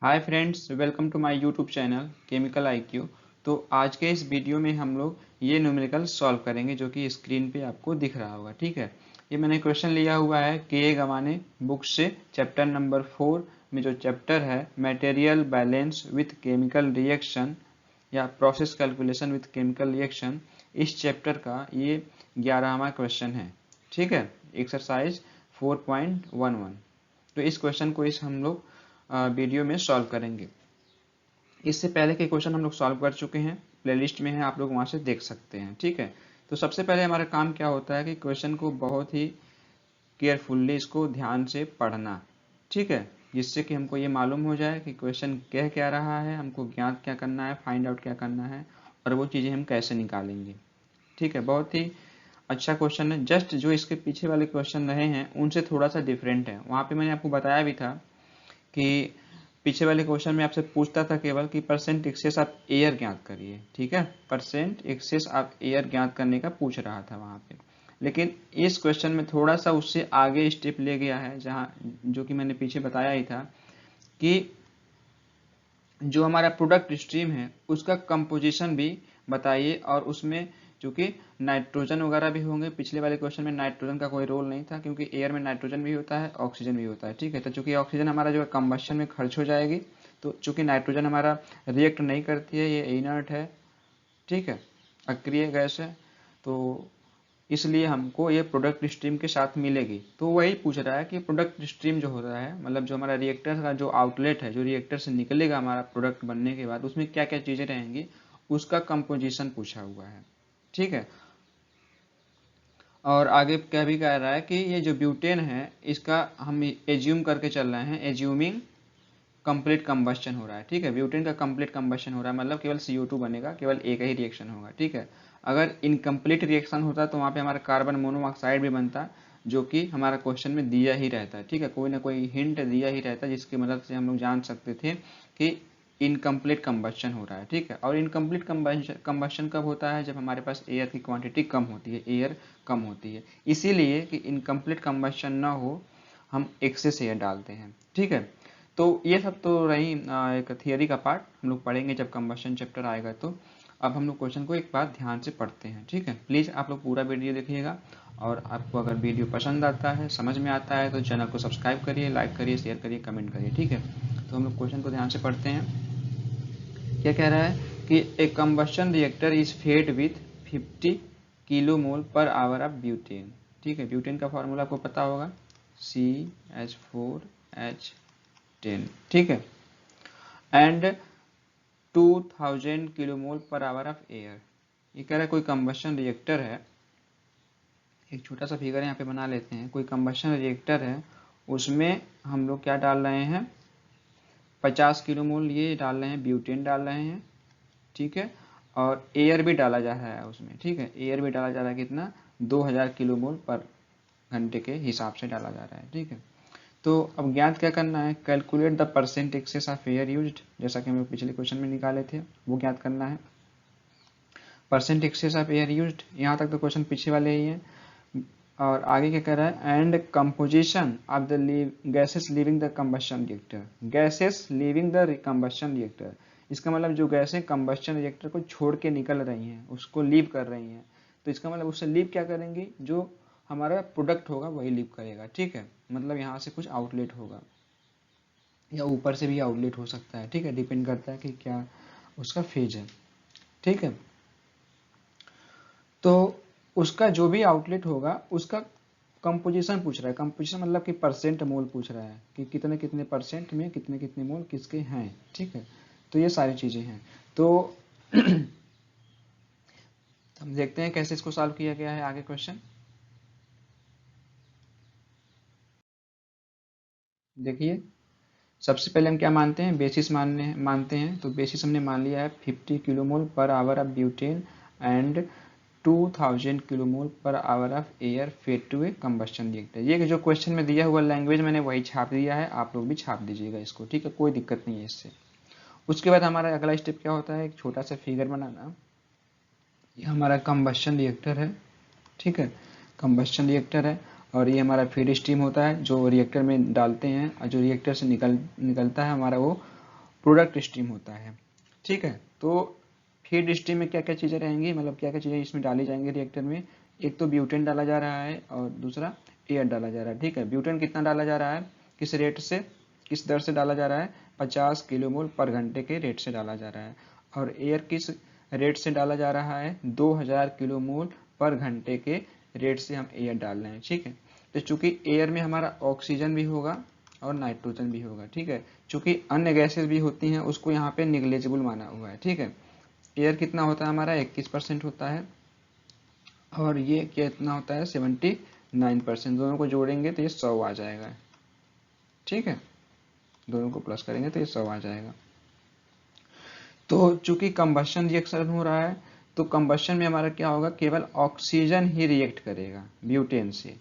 Hi friends, welcome to my YouTube channel chemical IQ. तो आज के इस वीडियो में हम लोग ये न्यूमेरिकल सॉल्व करेंगे जो कि स्क्रीन पे आपको दिख रहा होगा। ठीक है, ये मैंने क्वेश्चन लिया हुआ है के गवाने बुक से, चैप्टर नंबर 4 में जो चैप्टर है material balance with chemical reaction या process calculation with chemical reaction, इस चैप्टर का ये 11वां क्वेश्चन है। ठीक है, एक्सरसाइज 4.11। तो इस क्वेश्चन को हम लोग वीडियो में सॉल्व करेंगे। इससे पहले के क्वेश्चन हम लोग सॉल्व कर चुके हैं, प्लेलिस्ट में है, आप लोग वहां से देख सकते हैं। ठीक है, तो सबसे पहले हमारा काम क्या होता है कि क्वेश्चन को बहुत ही केयरफुल्ली, इसको ध्यान से पढ़ना। ठीक है, जिससे कि हमको ये मालूम हो जाए कि क्वेश्चन कह क्या रहा है, हमको ज्ञात क्या करना है, फाइंड आउट क्या करना है और वो चीज़ें हम कैसे निकालेंगे। ठीक है, बहुत ही अच्छा क्वेश्चन है। जस्ट जो इसके पीछे वाले क्वेश्चन रहे हैं उनसे थोड़ा सा डिफरेंट है। वहाँ पे मैंने आपको बताया भी था कि पीछे वाले क्वेश्चन में आपसे पूछता था केवल कि परसेंट एक्सेस आप एयर ज्ञात करिए। ठीक है, परसेंट एक्सेस आप एयर ज्ञात करने का पूछ रहा था वहाँ पे। लेकिन इस क्वेश्चन में थोड़ा सा उससे आगे स्टेप ले गया है, जहाँ जो कि मैंने पीछे बताया ही था कि जो हमारा प्रोडक्ट स्ट्रीम है उसका कंपोजिशन भी बताइए, और उसमें चूंकि नाइट्रोजन वगैरह भी होंगे। पिछले वाले क्वेश्चन में नाइट्रोजन का कोई रोल नहीं था क्योंकि एयर में नाइट्रोजन भी होता है, ऑक्सीजन भी होता है। ठीक है, तो चूंकि ऑक्सीजन हमारा जो है कंबशन में खर्च हो जाएगी, तो चूंकि नाइट्रोजन हमारा रिएक्ट नहीं करती है, ये इनर्ट है। ठीक है, अक्रिय गैस है, तो इसलिए हमको ये प्रोडक्ट स्ट्रीम के साथ मिलेगी। तो वही पूछ रहा है कि प्रोडक्ट स्ट्रीम जो होता है, मतलब जो हमारा रिएक्टर का जो आउटलेट है, जो रिएक्टर से निकलेगा हमारा प्रोडक्ट बनने के बाद, उसमें क्या क्या चीज़ें रहेंगी, उसका कंपोजिशन पूछा हुआ है। ठीक है, और आगे क्या भी कह रहा है कि ये जो ब्यूटेन है इसका हम एज्यूम करके चल रहे हैं, एज्यूमिंग कंप्लीट कंबस्शन हो रहा है। ठीक है, ब्यूटेन का कंप्लीट कंबस्शन हो रहा है, मतलब केवल CO2 बनेगा, केवल एक ही रिएक्शन होगा। ठीक है, अगर इनकम्प्लीट रिएक्शन होता तो वहाँ पे हमारा कार्बन मोनोऑक्साइड भी बनता, जो कि हमारा क्वेश्चन में दिया ही रहता है। ठीक है, कोई ना कोई हिंट दिया ही रहता है जिसकी मदद से हम लोग जान सकते थे कि इनकम्प्लीट कंबस्शन हो रहा है। ठीक है, और इनकम्प्लीट कंबस्शन कब होता है? जब हमारे पास एयर की क्वांटिटी कम होती है, एयर कम होती है। इसीलिए कि इनकम्प्लीट कंबस्शन ना हो, हम एक्सेस एयर डालते हैं। ठीक है, तो ये सब तो रही एक थियरी का पार्ट, हम लोग पढ़ेंगे जब कंबशन चैप्टर आएगा। तो अब हम लोग क्वेश्चन को एक बार ध्यान से पढ़ते हैं। ठीक है, प्लीज़ आप लोग पूरा वीडियो देखिएगा, और आपको अगर वीडियो पसंद आता है, समझ में आता है, तो चैनल को सब्सक्राइब करिए, लाइक करिए, शेयर करिए, कमेंट करिए। ठीक है, तो हम लोग क्वेश्चन को ध्यान से पढ़ते हैं। क्या कह रहा है कि a combustion reactor is fed with 50 kilo mole per hour of butane. ठीक है, ब्यूटेन का फॉर्मूला आपको पता होगा, CH4H10। ठीक है, and 2000 kilo mole per hour of air. ये कह रहा है कोई कंबशन रिएक्टर है, एक छोटा सा फिगर यहाँ पे बना लेते हैं। कोई कंबशन रिएक्टर है, उसमें हम लोग क्या डाल रहे हैं, 50 किलो मोल ये डाल रहे हैं, ब्यूटेन डाल रहे हैं। ठीक है, और एयर भी डाला जा रहा है उसमें। ठीक है, एयर भी डाला जा रहा है, कितना, 2000 किलो मोल पर घंटे के हिसाब से डाला जा रहा है। ठीक है, तो अब ज्ञात क्या करना है, calculate the percent excess of air used, जैसा कि हम पिछले क्वेश्चन में निकाले थे, वो ज्ञात करना है। Percent excess of air used, यहाँ तक तो क्वेश्चन पीछे वाले ही हैं। और आगे क्या कह रहा है, and composition of the gases leaving the combustion reactor, gases leaving the combustion reactor. इसका मतलब जो गैसें कंबशन रिएक्टर को छोड़ के निकल रही हैं, उसको लीव कर रही हैं, तो इसका मतलब उससे लीव क्या करेंगी, जो हमारा प्रोडक्ट होगा वही लीव करेगा। ठीक है, मतलब यहाँ से कुछ आउटलेट होगा, या ऊपर से भी आउटलेट हो सकता है। ठीक है, डिपेंड करता है कि क्या उसका फेज है। ठीक है, तो उसका जो भी आउटलेट होगा उसका कंपोजिशन पूछ रहा है। कंपोजिशन मतलब कि परसेंट मोल पूछ रहा है कि कितने कितने परसेंट में कितने कितने मोल किसके हैं। ठीक है, तो ये सारी चीज़ें हैं। तो हम देखते हैं कैसे इसको सॉल्व किया गया है। आगे क्वेश्चन देखिए, सबसे पहले हम क्या मानते हैं, बेसिस मानते हैं। तो बेसिस हमने मान लिया है 50 kilo mole per hour of butane and 2000 kilo mole per hour of air fed to a combustion reactor. ये जो क्वेश्चन में दिया हुआ लैंग्वेज मैंने वही छाप दिया है, आप लोग भी छाप दीजिएगा इसको। ठीक है, कोई दिक्कत नहीं है इससे। उसके बाद हमारा अगला स्टेप क्या होता है, एक छोटा सा फिगर बनाना। ये हमारा कंबस्शन रिएक्टर है। ठीक है, कंबस्शन रिएक्टर है, और ये हमारा फीड स्ट्रीम होता है जो रिएक्टर में डालते हैं, और जो रिएक्टर से निकलता है हमारा वो प्रोडक्ट स्ट्रीम होता है। ठीक है, तो फीड स्ट्रीम में क्या क्या चीज़ें रहेंगी, मतलब क्या क्या चीज़ें इसमें डाली जाएंगी रिएक्टर में। एक तो ब्यूटेन डाला जा रहा है और दूसरा एयर डाला जा रहा है। ठीक है, ब्यूटेन कितना डाला जा रहा है, किस रेट से, किस दर से डाला जा रहा है, 50 किलोमोल पर घंटे के रेट से डाला जा रहा है। और एयर किस रेट से डाला जा रहा है, 2000 किलोमोल पर घंटे के रेट से हम एयर डाल रहे हैं। ठीक है, तो चूंकि एयर में हमारा ऑक्सीजन भी होगा और नाइट्रोजन भी होगा। ठीक है, चूंकि अन्य गैसेज भी होती हैं उसको यहाँ पे निग्लेजिबल माना हुआ है। ठीक है, एयर कितना होता है हमारा 21% होता है और ये कितना होता है 79%। दोनों को जोड़ेंगे तो ये 100 आ जाएगा। ठीक है, दोनों को प्लस करेंगे तो ये 100 आ जाएगा। तो चूंकि कंबशन रिएक्शन हो रहा है तो कंबशन में हमारा क्या होगा, केवल ऑक्सीजन ही रिएक्ट करेगा ब्यूटेन से।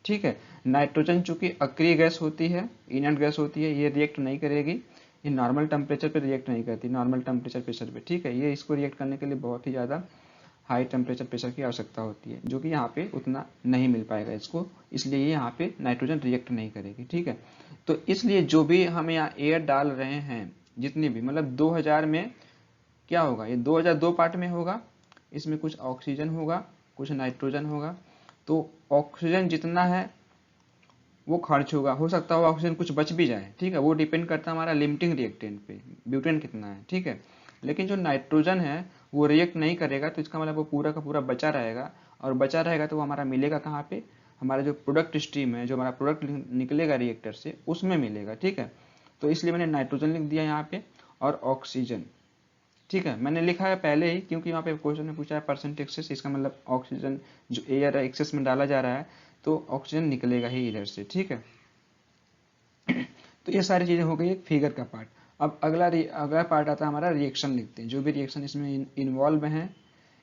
ठीक है, नाइट्रोजन चूंकि अक्रिय गैस होती है, इनर्ट गैस होती है, ये रिएक्ट नहीं करेगी, ये नॉर्मल टेम्परेचर पे रिएक्ट नहीं करती, नॉर्मल टेम्परेचर प्रेशर पे। ठीक है, ये इसको रिएक्ट करने के लिए बहुत ही ज़्यादा हाई टेम्परेचर प्रेशर की आवश्यकता होती है, जो कि यहाँ पे उतना नहीं मिल पाएगा इसको, इसलिए ये यहाँ पे नाइट्रोजन रिएक्ट नहीं करेगी। ठीक है, तो इसलिए जो भी हम यहाँ एयर डाल रहे हैं जितनी भी, मतलब 2000 में क्या होगा, ये 2002 पार्ट में होगा, इसमें कुछ ऑक्सीजन होगा, कुछ नाइट्रोजन होगा। तो ऑक्सीजन जितना है वो खर्च होगा, हो सकता है ऑक्सीजन कुछ बच भी जाए। ठीक है, वो डिपेंड करता है हमारा लिमिटिंग रिएक्टेंट पे, ब्यूटेन कितना है। ठीक है, लेकिन जो नाइट्रोजन है वो रिएक्ट नहीं करेगा, तो इसका मतलब वो पूरा का पूरा बचा रहेगा, और बचा रहेगा तो वो हमारा मिलेगा कहाँ पे, हमारा जो प्रोडक्ट स्ट्रीम है, जो हमारा प्रोडक्ट निकलेगा रिएक्टर से, उसमें मिलेगा। ठीक है, तो इसलिए मैंने नाइट्रोजन लिख दिया यहाँ पे और ऑक्सीजन। ठीक है, मैंने लिखा है पहले ही क्योंकि यहाँ पे क्वेश्चन में पूछा है परसेंट एक्सेस, इसका मतलब ऑक्सीजन जो एयर है एक्सेस में डाला जा रहा है तो ऑक्सीजन निकलेगा ही इधर से। ठीक है, तो ये सारी चीज़ें हो गई एक फिगर का पार्ट। अब अगला पार्ट आता है हमारा रिएक्शन लिखते हैं, जो भी रिएक्शन इसमें इन्वॉल्व हैं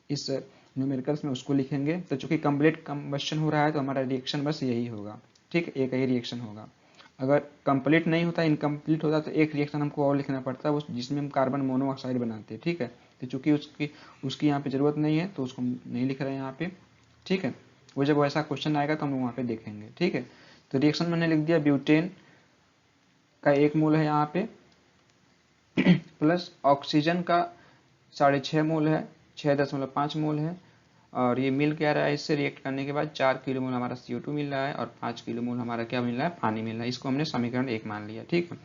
इस न्यूमेरिकल्स में उसको लिखेंगे। तो चूंकि कंप्लीट कंबशन हो रहा है तो हमारा रिएक्शन बस यही होगा। ठीक है, एक ही रिएक्शन होगा। अगर कंप्लीट नहीं होता, इनकम्प्लीट होता, तो एक रिएक्शन हमको और लिखना पड़ता है उस जिसमें हम कार्बन मोनोऑक्साइड बनाते हैं। ठीक है, तो चूंकि उसकी यहाँ पे ज़रूरत नहीं है तो उसको हम नहीं लिख रहे हैं यहाँ पे। ठीक है, वो जब वैसा क्वेश्चन आएगा तो हम वहाँ पे देखेंगे। ठीक है, तो रिएक्शन मैंने लिख दिया, ब्यूटेन का 1 मोल है यहाँ पे प्लस ऑक्सीजन का 6.5 मोल है, 6.5 मोल है, और ये मिल क्या रहा है, इससे रिएक्ट करने के बाद 4 किलो मोल हमारा CO2 मिल रहा है और 5 किलो मोल हमारा क्या मिल रहा है, पानी मिल रहा है। इसको हमने समीकरण 1 मान लिया। ठीक है,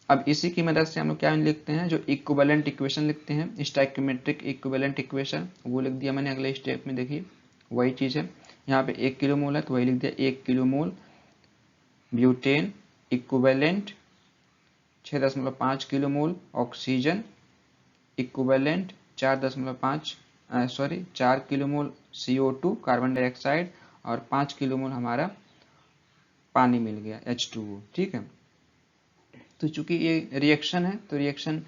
अब इसी की मदद से हम लोग क्या लिखते हैं, जो इक्विवेलेंट इक्वेशन लिखते हैं, स्टोइकियोमेट्रिक इक्विवेलेंट इक्वेशन, वो लिख दिया मैंने अगले स्टेप में। देखिए वही चीज़ है, यहाँ पे 1 किलो मोल है तो वही लिख दिया, 1 kilo mole butane equivalent 6.5 kilo mole oxygen equivalent 4 kilo mole CO2 carbon dioxide और 5 किलो मोल हमारा पानी मिल गया H2O। ठीक है, तो चूंकि ये रिएक्शन है तो रिएक्शन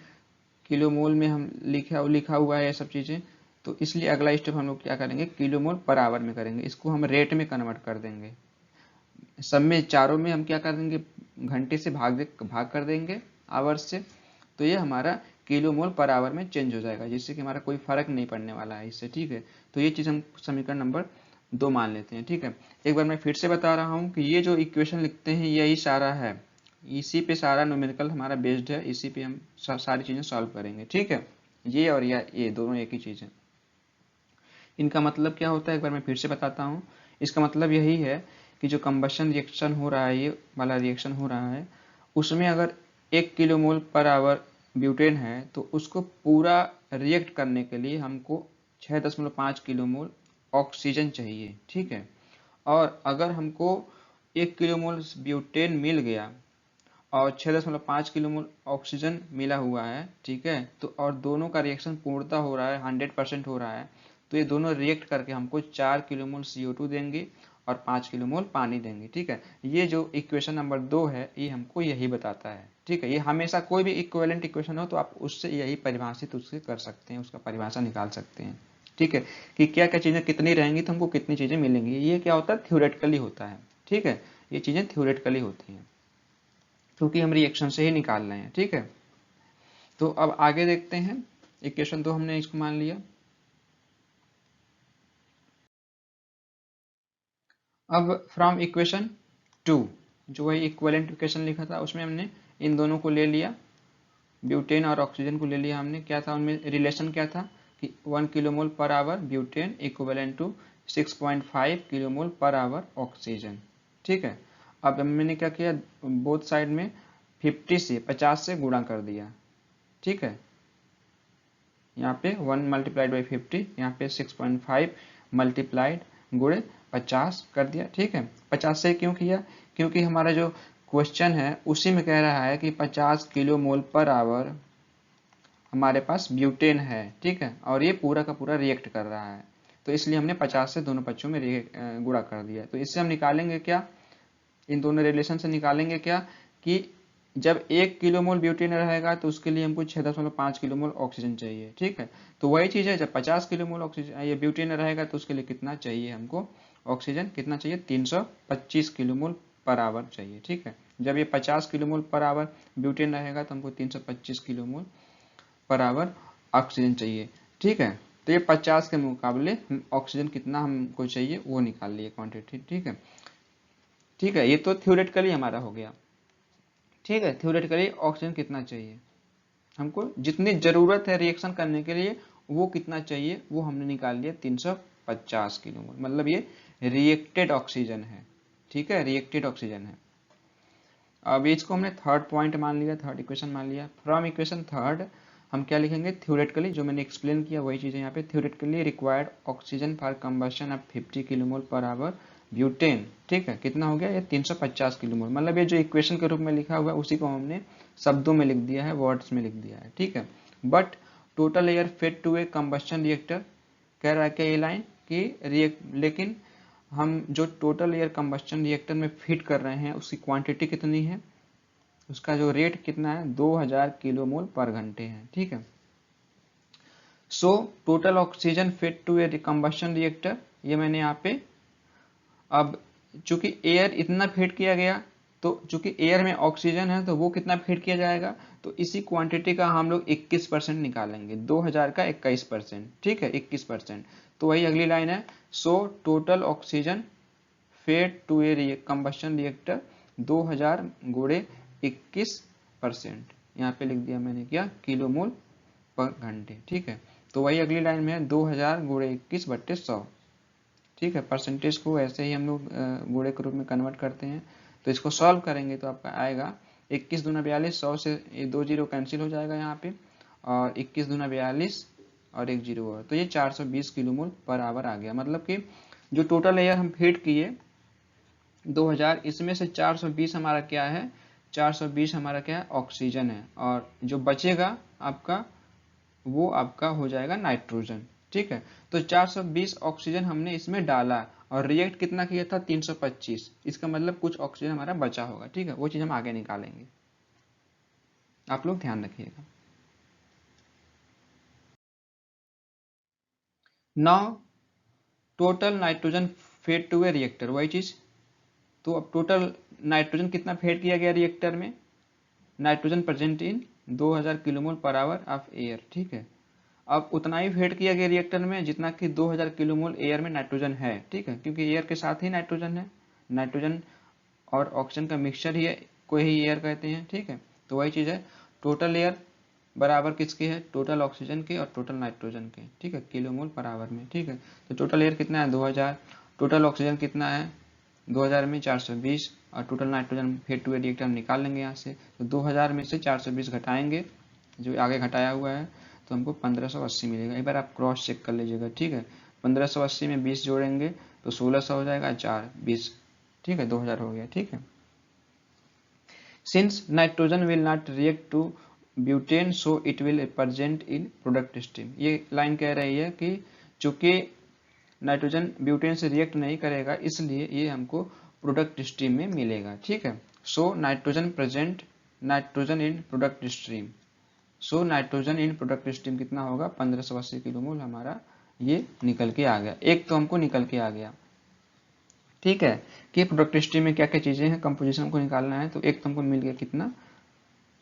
किलो मोल में हम लिखा हुआ है ये सब चीज़ें, तो इसलिए अगला स्टेप हम लोग क्या करेंगे, किलो मोल पर आवर में करेंगे। इसको हम रेट में कन्वर्ट कर देंगे, सब में चारों में हम क्या कर देंगे, घंटे से भाग कर देंगे आवर्स से, तो ये हमारा किलो मोल पर आवर में चेंज हो जाएगा, जिससे कि हमारा कोई फर्क नहीं पड़ने वाला है इससे। ठीक है, तो ये चीज़ हम समीकरण नंबर 2 मान लेते हैं। ठीक है, एक बार मैं फिर से बता रहा हूँ कि ये जो इक्वेशन लिखते हैं यही सारा है, इसी पे सारा न्यूमेरिकल हमारा बेस्ड है, इसी पे हम सारी चीज़ें सॉल्व करेंगे। ठीक है, ये और ये दोनों एक ही चीज़ है। इनका मतलब क्या होता है, एक बार मैं फिर से बताता हूँ। इसका मतलब यही है कि जो कंबशन रिएक्शन हो रहा है, ये वाला रिएक्शन हो रहा है, उसमें अगर 1 kilo mole per hour butane है तो उसको पूरा रिएक्ट करने के लिए हमको 6.5 किलो मोल ऑक्सीजन चाहिए। ठीक है, और अगर हमको 1 किलो मोल ब्यूटेन मिल गया और 6.5 किलो मोल ऑक्सीजन मिला हुआ है, ठीक है, तो और दोनों का रिएक्शन पूर्णतः हो रहा है, 100% हो रहा है, तो ये दोनों रिएक्ट करके हमको 4 किलो मोल CO2 देंगे और 5 किलो मोल पानी देंगे। ठीक है, ये जो इक्वेशन नंबर 2 है ये हमको यही बताता है। ठीक है, ये हमेशा कोई भी इक्विवेलेंट इक्वेशन हो तो आप उससे यही परिभाषित उससे कर सकते हैं, उसका परिभाषा निकाल सकते हैं। ठीक है, कि क्या क्या चीज़ें कितनी रहेंगी तो हमको कितनी चीज़ें मिलेंगी, ये क्या होता है, थ्योरेटिकली होता है। ठीक है, ये चीज़ें थ्योरेटिकली होती हैं क्योंकि हम रिएक्शन से ही निकाल रहे हैं। ठीक है, तो अब आगे देखते हैं, इक्वेशन 2 हमने इसको मान लिया। अब फ्रॉम इक्वेशन 2 जो वही इक्विवेलेंट इक्वेशन लिखा था उसमें हमने इन दोनों को ले लिया ब्यूटेन और ऑक्सीजन को ले लिया हमने, क्या था उनमें रिलेशन क्या था कि 1 kilomole per hour butane equivalent to 6.5 kilomole per hour oxygen. ठीक है, अब मैंने क्या किया, बोथ साइड में 50 से गुणा कर दिया। ठीक है, यहाँ पे 1 मल्टीप्लाइड बाई 50, यहाँ पे 6.5 मल्टीप्लाइड गुणे 50 कर दिया। ठीक है, 50 से क्यों किया, क्योंकि हमारा जो क्वेश्चन है उसी में कह रहा है कि 50 किलो मोल पर आवर हमारे पास ब्यूटेन है। ठीक है, और ये पूरा का पूरा रिएक्ट कर रहा है, तो इसलिए हमने 50 से दोनों पक्षों में गुणा कर दिया। तो इससे हम निकालेंगे क्या, इन दोनों रिलेशन से निकालेंगे क्या कि जब 1 किलोमोल ब्यूटेन रहेगा तो उसके लिए हमको 6.5 किलोमोल ऑक्सीजन चाहिए। ठीक है, तो वही चीज़ है, जब 50 किलोमोल ऑक्सीजन ये ब्यूटेन रहेगा तो उसके लिए कितना चाहिए हमको ऑक्सीजन, कितना चाहिए, 325 किलोमोल पर आवर चाहिए। ठीक है, जब ये 50 किलोमोल पर आवर ब्यूटेन रहेगा तो हमको 325 किलोमोल पर आवर ऑक्सीजन चाहिए। ठीक है, तो ये 50 के मुकाबले ऑक्सीजन कितना हमको चाहिए वो निकाल लिए क्वांटिटी। ठीक है, ठीक है, ये तो थ्योरेटिकली हमारा हो गया। ठीक है, थ्योरेटिकली ऑक्सीजन कितना चाहिए हमको, जितनी जरूरत है रिएक्शन करने के लिए वो कितना चाहिए वो हमने निकाल लिया 350 किलोमोल, मतलब ये रिएक्टेड ऑक्सीजन है। ठीक है, रिएक्टेड ऑक्सीजन है। अब इसको हमने थर्ड पॉइंट मान लिया, थर्ड इक्वेशन मान लिया। फ्रॉम इक्वेशन थर्ड हम क्या लिखेंगे, थ्योरेटिकली जो मैंने एक्सप्लेन किया वही चीज़ है यहाँ पे, theoretically required oxygen for combustion of 50 kilomole per hour butane. ठीक है, कितना हो गया, ये 350 किलोमोल, मतलब ये जो इक्वेशन के रूप में लिखा हुआ है उसी को हमने शब्दों में लिख दिया है, वर्ड्स में लिख दिया है। ठीक है, but total air fed to a combustion reactor, कह रहा है क्या ये लाइन कि लेकिन हम जो टोटल एयर कंबशन रिएक्टर में फिट कर रहे हैं उसकी क्वांटिटी कितनी है, उसका जो रेट कितना है, 2000 किलोमोल पर घंटे है। ठीक है, so total oxygen fed to a combustion reactor, ये मैंने यहाँ पे, अब चूंकि एयर इतना फीड किया गया तो चूंकि एयर में ऑक्सीजन है तो वो कितना फीड किया जाएगा, तो इसी क्वांटिटी का हम लोग 21% निकालेंगे, 2000 का 21%। ठीक है, 21%, तो वही अगली लाइन है, so total oxygen fed to a combustion reactor 2000 गुणे 21%, यहाँ पे लिख दिया मैंने क्या, किलोमोल पर घंटे। ठीक है, तो वही अगली लाइन में है 2000 गुणे 21/100। ठीक है, परसेंटेज को ऐसे ही हम लोग गुणे के रूप में कन्वर्ट करते हैं। तो इसको सॉल्व करेंगे तो आपका आएगा 21 दूना 42, 100 से ये 2 जीरो कैंसिल हो जाएगा यहाँ पे, और 21 दूना 42 और 1 जीरो और, तो ये 420 किलोमोल पर आवर आ गया। मतलब कि जो टोटल एयर हम फीड किए 2000, इसमें से 420 हमारा क्या है, 420 हमारा क्या है, ऑक्सीजन है, और जो बचेगा आपका वो आपका हो जाएगा नाइट्रोजन। ठीक है, तो 420 ऑक्सीजन हमने इसमें डाला और रिएक्ट कितना किया था, 325, इसका मतलब कुछ ऑक्सीजन हमारा बचा होगा। ठीक है, वो चीज हम आगे निकालेंगे, आप लोग ध्यान रखिएगा। Now total nitrogen fed to a reactor, वही चीज, तो अब टोटल नाइट्रोजन कितना फेड किया गया रिएक्टर में, nitrogen present in 2000 kilomole per hour of air. ठीक है, अब उतना ही फेड किया गया रिएक्टर में जितना कि 2000 किलोमोल एयर में नाइट्रोजन है। ठीक है, क्योंकि एयर के साथ ही नाइट्रोजन है, नाइट्रोजन और ऑक्सीजन का मिक्सचर ही है, को ही एयर कहते हैं। ठीक है, तो वही चीज़ है, टोटल एयर बराबर किसके है, टोटल ऑक्सीजन के और टोटल नाइट्रोजन के। ठीक है, किलोमोल पर आवर में। ठीक है, तो टोटल एयर कितना है, 2000, टोटल ऑक्सीजन कितना है 2000 में 420, और total nitrogen fed to a reactor हम निकाल लेंगे यहाँ से, तो 2000 में से 420 घटाएंगे, जो आगे घटाया हुआ है, तो हमको 1580 मिलेगा। एक बार आप क्रॉस चेक कर लीजिएगा। ठीक है, 1580 में 20 जोड़ेंगे तो 1600 हो जाएगा, 4 20, ठीक है, 2000 हो गया। ठीक है, since nitrogen will not react to butane so it will present in product stream, ये लाइन कह रही है कि चूंकि नाइट्रोजन ब्यूटेन से रिएक्ट नहीं करेगा इसलिए ये हमको प्रोडक्ट स्ट्रीम में मिलेगा। ठीक है, so nitrogen present, nitrogen in product stream, so nitrogen in product stream कितना होगा, 1580 किलोमोल हमारा ये निकल के आ गया। एक तो हमको निकल के आ गया। ठीक है, कि प्रोडक्ट स्ट्रीम में क्या क्या चीजें हैं, कंपोजिशन को निकालना है, तो एक तो हमको मिल गया कितना,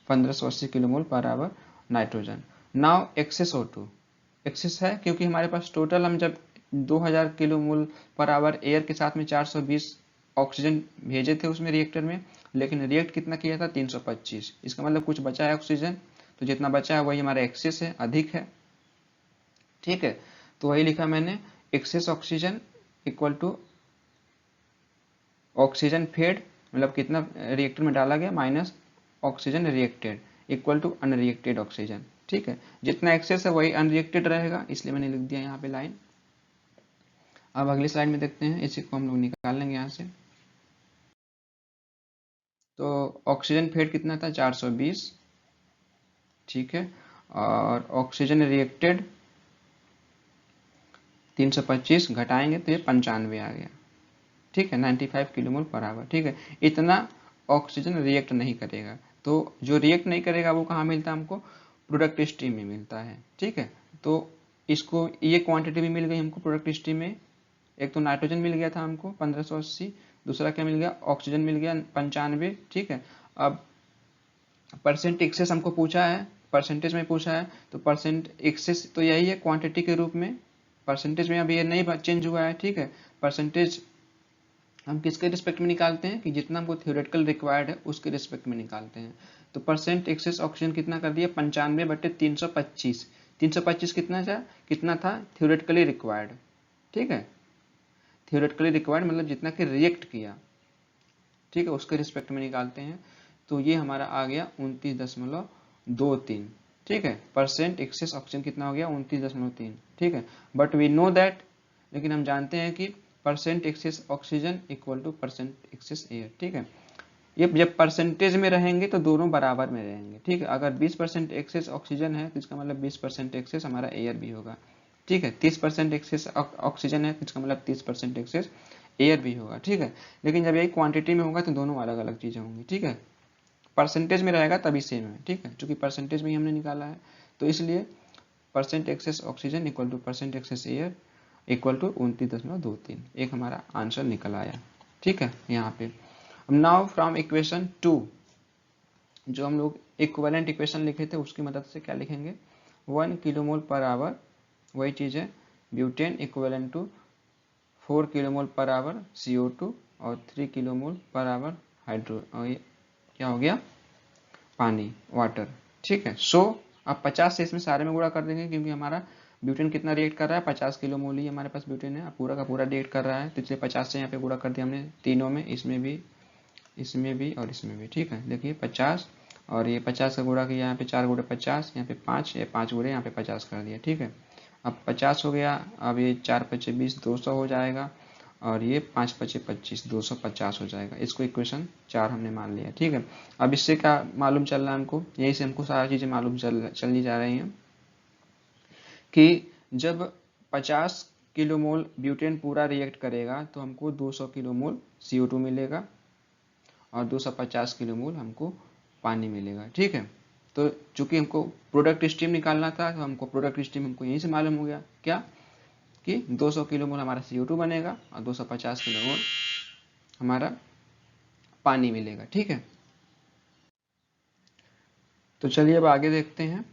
1580 kilomole per hour nitrogen. Now excess O2, excess है क्योंकि हमारे पास टोटल हम जब 2000 किलोमोल पर आवर एयर के साथ में 420 ऑक्सीजन भेजे थे उसमें रिएक्टर में, लेकिन रिएक्ट कितना किया था, 325, इसका मतलब कुछ बचा है ऑक्सीजन, तो जितना बचा है वही हमारा एक्सेस है, अधिक है, ठीक है। तो वही लिखा मैंने, excess oxygen equal to oxygen fed, मतलब कितना रिएक्टर में डाला गया, minus oxygen reacted equal to unreacted oxygen, ठीक है। जितना एक्सेस है वही अनरिएक्टेड रहेगा, इसलिए मैंने लिख दिया यहाँ पे लाइन। अब अगली स्लाइड में देखते हैं, इसी को हम लोग निकाल लेंगे यहाँ से। तो ऑक्सीजन फेड कितना था, 420, ठीक है। और ऑक्सीजन रिएक्टेड 325, घटाएंगे तो ये 95 आ गया, ठीक है, 95 किलोमोल पर आवर, ठीक है। इतना ऑक्सीजन रिएक्ट नहीं करेगा, तो जो रिएक्ट नहीं करेगा वो कहाँ मिलता है हमको, प्रोडक्ट स्ट्रीम में मिलता है, ठीक है। तो इसको ये क्वांटिटी भी मिल गई हमको प्रोडक्ट स्ट्रीम में। एक तो नाइट्रोजन मिल गया था हमको 1580, दूसरा क्या मिल गया, ऑक्सीजन मिल गया 95, ठीक है। अब परसेंट एक्सेस हमको पूछा है, परसेंटेज में पूछा है, तो परसेंट एक्सेस तो यही है क्वांटिटी के रूप में, परसेंटेज में अभी ये नहीं चेंज हुआ है, ठीक है। परसेंटेज हम किसके रिस्पेक्ट में निकालते हैं कि जितना हमको थ्योरेटिकल रिक्वायर्ड है उसके रिस्पेक्ट में निकालते हैं। तो परसेंट एक्सेस ऑक्सीजन कितना कर दिया, 95/325, 325 कितना था थ्योरेटिकली रिक्वायर्ड, ठीक है। थ्योरेटिकली रिक्वायर्ड मतलब जितना कि रिएक्ट किया, ठीक है, उसके रिस्पेक्ट में निकालते हैं। तो ये हमारा आ गया 29.23, ठीक है। परसेंट एक्सेस ऑक्सीजन कितना हो गया, 29.3, ठीक है। बट वी नो दैट, लेकिन हम जानते हैं कि percent excess oxygen equal to percent excess air, ठीक है। ये जब परसेंटेज में रहेंगे तो दोनों बराबर में रहेंगे, ठीक है। अगर 20% एक्सेस ऑक्सीजन है तो इसका मतलब 20% एक्सेस हमारा एयर भी होगा, ठीक है। 30% एक्सेस ऑक्सीजन है तो इसका मतलब 30% एक्सेस एयर भी होगा, ठीक है। लेकिन जब यही क्वांटिटी में होगा तो दोनों अलग अलग चीज़ें होंगी, ठीक है। परसेंटेज में रहेगा तभी सेम है, ठीक है, क्योंकि परसेंटेज में ही हमने निकाला है। तो इसलिए percent excess oxygen equal to percent excess air equal to 29.23, एक हमारा आंसर निकल आया, ठीक है यहाँ पे। नाउ फ्रॉम इक्वेशन 2, जो हम लोग इक्विवेलेंट इक्वेशन लिखे थे उसकी मदद से क्या लिखेंगे, 1 किलोमोल पर आवर, वही चीज़ है, butane equivalent to 4 kilomole per hour CO2 और 3 किलोमोल पर आवर हाइड्रो, और ये क्या हो गया, पानी, वाटर, ठीक है। सो अब 50 से इसमें सारे में गुणा कर देंगे, क्योंकि हमारा ब्यूटेन कितना रिएक्ट कर रहा है, 50 किलो मोल ही हमारे पास ब्यूटेन है, पूरा का पूरा रिएक्ट कर रहा है, तो इसलिए 50 से यहाँ पे गुणा कर दिया हमने तीनों में, इसमें भी और इसमें भी, ठीक है। देखिए 50 और ये 50 का गुणा किया, यहाँ पे 4 गुणे 50, यहाँ पे 5, ये 5 गुणे यहाँ पे 50 कर दिया, ठीक है। अब 50 हो गया, अब ये 4 पचे 20, 200 हो जाएगा, और ये 5 पचे 25, 250 हो जाएगा। इसको इक्वेशन 4 हमने मान लिया, ठीक है। अब इससे क्या मालूम चल रहा है हमको, यही से हमको सारी चीज़ें मालूम चलनी जा रही हैं कि जब 50 किलो मोल ब्यूटेन पूरा रिएक्ट करेगा तो हमको 200 किलो मोल CO2 मिलेगा और 250 किलो मोल हमको पानी मिलेगा, ठीक है। तो चूंकि हमको प्रोडक्ट स्ट्रीम निकालना था, तो हमको प्रोडक्ट स्ट्रीम हमको यहीं से मालूम हो गया, क्या कि 200 किलो मोल हमारा CO2 बनेगा और 250 किलो मोल हमारा पानी मिलेगा, ठीक है। तो चलिए अब आगे देखते हैं।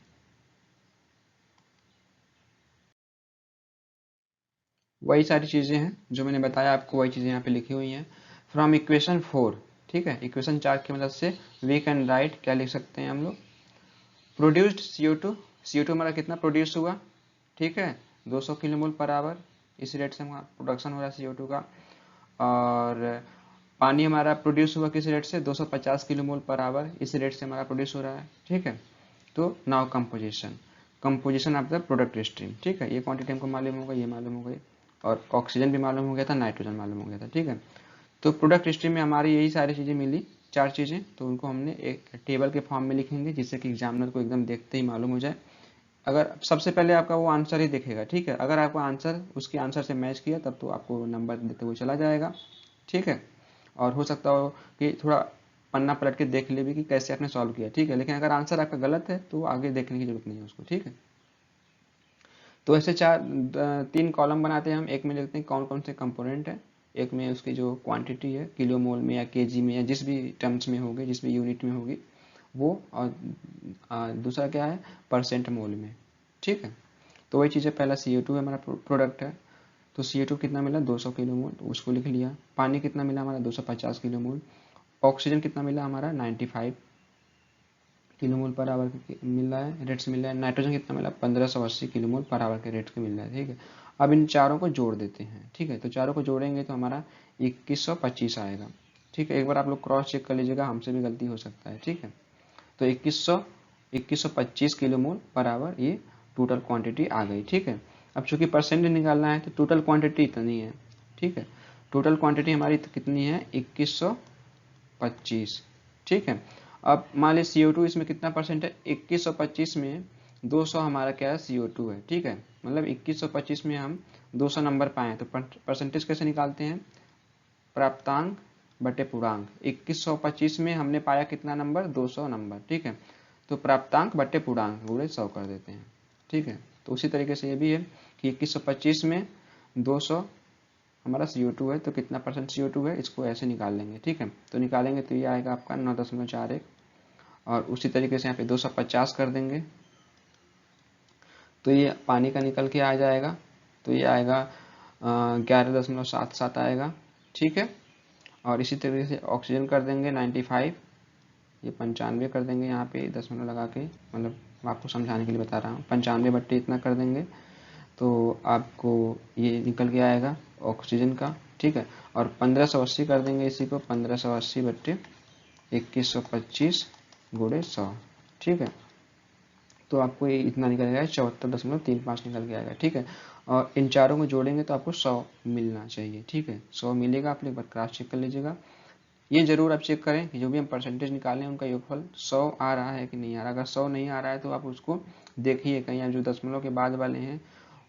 वही सारी चीज़ें हैं जो मैंने बताया आपको, वही चीज़ें यहाँ पे लिखी हुई हैं। फ्रॉम इक्वेशन 4, ठीक है, इक्वेशन 4 की मदद से वी कैन राइट, क्या लिख सकते हैं हम लोग, प्रोड्यूस्ड CO2 हमारा कितना प्रोड्यूस हुआ, ठीक है, 200 किलो मोल पर आवर, इस रेट से हमारा प्रोडक्शन हो रहा है CO2 का। और पानी हमारा प्रोड्यूस हुआ किस रेट से, 250 किलो मोल पर आवर, इस रेट से हमारा प्रोड्यूस हो रहा है, ठीक है। तो now composition of the product stream, ठीक है। ये क्वांटिटी हमको मालूम हो गई, ये मालूम हो गई, और ऑक्सीजन भी मालूम हो गया था, नाइट्रोजन मालूम हो गया था, ठीक है। तो प्रोडक्ट स्ट्रीम में हमारी यही सारी चीज़ें मिली, 4 चीज़ें, तो उनको हमने एक टेबल के फॉर्म में लिखेंगे, जिससे कि एग्जामिनर को एकदम देखते ही मालूम हो जाए। अगर सबसे पहले आपका वो आंसर ही देखेगा, ठीक है, अगर आपका आंसर उसके आंसर से मैच किया तब तो आपको नंबर देते हुए चला जाएगा, ठीक है। और हो सकता हो कि थोड़ा पन्ना पलट के देख ले भी कि कैसे आपने सॉल्व किया, ठीक है। लेकिन अगर आंसर आपका गलत है तो आगे देखने की जरूरत नहीं है उसको, ठीक है। तो ऐसे 3 कॉलम बनाते हैं हम, एक में लिखते हैं कौन कौन से कंपोनेंट है, एक में उसकी जो क्वांटिटी है किलो मोल में या केजी में या जिस भी टर्म्स में होगी, जिस भी यूनिट में होगी वो, और दूसरा क्या है, परसेंट मोल में, ठीक है। तो वही चीज़ है, पहला CO2 है हमारा प्रोडक्ट है, तो CO2 कितना मिला, 200 किलो मोल, उसको लिख लिया। पानी कितना मिला हमारा, 250 किलो मोल। ऑक्सीजन कितना मिला हमारा, 95 किलोमोल पर आवर मिल रहा है, रेट से मिल रहा है। नाइट्रोजन कितना मिला, 1580 किलोमोल पर आवर के रेट के मिल रहा है, ठीक है। अब इन चारों को जोड़ देते हैं, ठीक है। तो चारों को जोड़ेंगे तो हमारा 2125 आएगा, ठीक है। एक बार आप लोग क्रॉस चेक कर लीजिएगा, हमसे भी गलती हो सकता है, ठीक है। तो 2125 किलोमोल पर आवर ये टोटल क्वांटिटी आ गई, ठीक है। अब चूंकि परसेंटेज निकालना है तो टोटल क्वांटिटी इतनी है, ठीक है। टोटल क्वांटिटी हमारी कितनी है, 2125, ठीक है। अब मान लीजिए CO2 इसमें कितना परसेंट है, 2125 में 200 हमारा क्या है, CO2 है, ठीक है। मतलब 2125 में हम 200 नंबर पाए, तो परसेंटेज कैसे निकालते हैं, प्राप्तांक बटे पूर्णांक। 2125 में हमने पाया कितना नंबर, 200 नंबर, ठीक है। तो प्राप्तांक बटे पूर्णांक गुणे 100 कर देते हैं, ठीक है। तो उसी तरीके से ये भी है कि 2125 में 200 हमारा CO2 है, तो कितना परसेंट CO2 है, इसको ऐसे निकाल लेंगे, ठीक है। तो निकालेंगे तो ये आएगा आपका 9.41, और उसी तरीके से यहाँ पे 250 कर देंगे तो ये पानी का निकल के आ जाएगा, तो ये आएगा 11.77 आएगा, ठीक है। और इसी तरीके से ऑक्सीजन कर देंगे 95, ये 95 कर देंगे, यहाँ पे दशमलव लगा के, मतलब आपको समझाने के लिए बता रहा हूँ, 95 बट्टे इतना कर देंगे तो आपको ये निकल के आएगा ऑक्सीजन का, ठीक है। और 1580 कर देंगे इसी को, 1580 बट्टे 2125 गुणे 100, ठीक है। तो आपको ये इतना निकल गया, 74.35 निकल के आएगा, ठीक है। और इन चारों को जोड़ेंगे तो आपको 100 मिलना चाहिए, ठीक है। 100 मिलेगा, आप एक बार क्रॉस चेक कर लीजिएगा। ये जरूर आप चेक करें कि जो भी हम परसेंटेज निकालें उनका योगफल 100 आ रहा है कि नहीं आ रहा। अगर 100 नहीं आ रहा है तो आप उसको देखिए, कहीं जो दशमलव के बाद वाले हैं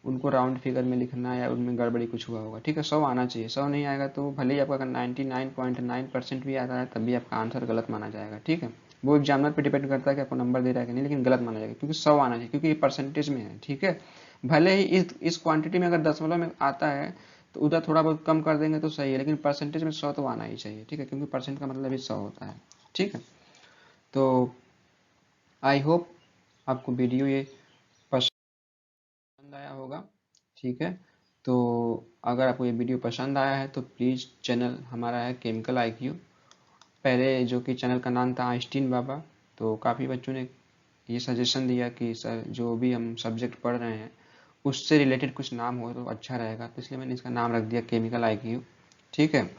उनको राउंड फिगर में लिखना, या उनमें गड़बड़ी कुछ हुआ होगा, ठीक है। 100 आना चाहिए, 100 नहीं आएगा तो भले ही आपका अगर 99.9% भी आता है तब भी आपका आंसर गलत माना जाएगा, ठीक है। वो एग्जामिनर पे डिपेंड करता है कि आपको नंबर दे रहा है कि नहीं, लेकिन गलत माना जाएगा क्योंकि 100 आना चाहिए, क्योंकि ये परसेंटेज में है, ठीक है। भले ही इस क्वांटिटी में अगर दशमलव में आता है तो उधर थोड़ा बहुत कम कर देंगे तो सही है, लेकिन परसेंटेज में 100 तो आना ही चाहिए, ठीक है, क्योंकि परसेंट का मतलब ही 100 होता है, ठीक है। तो आई होप आपको वीडियो ये पसंद आया होगा, ठीक है। तो अगर आपको ये वीडियो पसंद आया है तो प्लीज़, चैनल हमारा है केमिकल IQ, पहले जो कि चैनल का नाम था आइंस्टीन बाबा, तो काफ़ी बच्चों ने ये सजेशन दिया कि सर जो भी हम सब्जेक्ट पढ़ रहे हैं उससे रिलेटेड कुछ नाम हो तो अच्छा रहेगा, तो इसलिए मैंने इसका नाम रख दिया केमिकल IQ, ठीक है।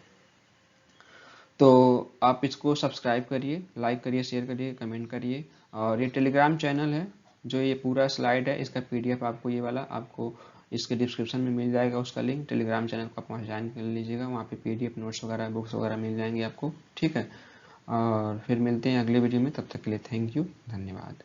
तो आप इसको सब्सक्राइब करिए, लाइक करिए, शेयर करिए, कमेंट करिए। और ये टेलीग्राम चैनल है, जो ये पूरा स्लाइड है इसका PDF आपको, ये वाला आपको इसके डिस्क्रिप्शन में मिल जाएगा उसका लिंक। टेलीग्राम चैनल को आप वहाँ ज्वाइन कर लीजिएगा, वहाँ पे PDF नोट्स वगैरह, बुक्स वगैरह मिल जाएंगे आपको, ठीक है। और फिर मिलते हैं अगले वीडियो में, तब तक के लिए थैंक यू, धन्यवाद।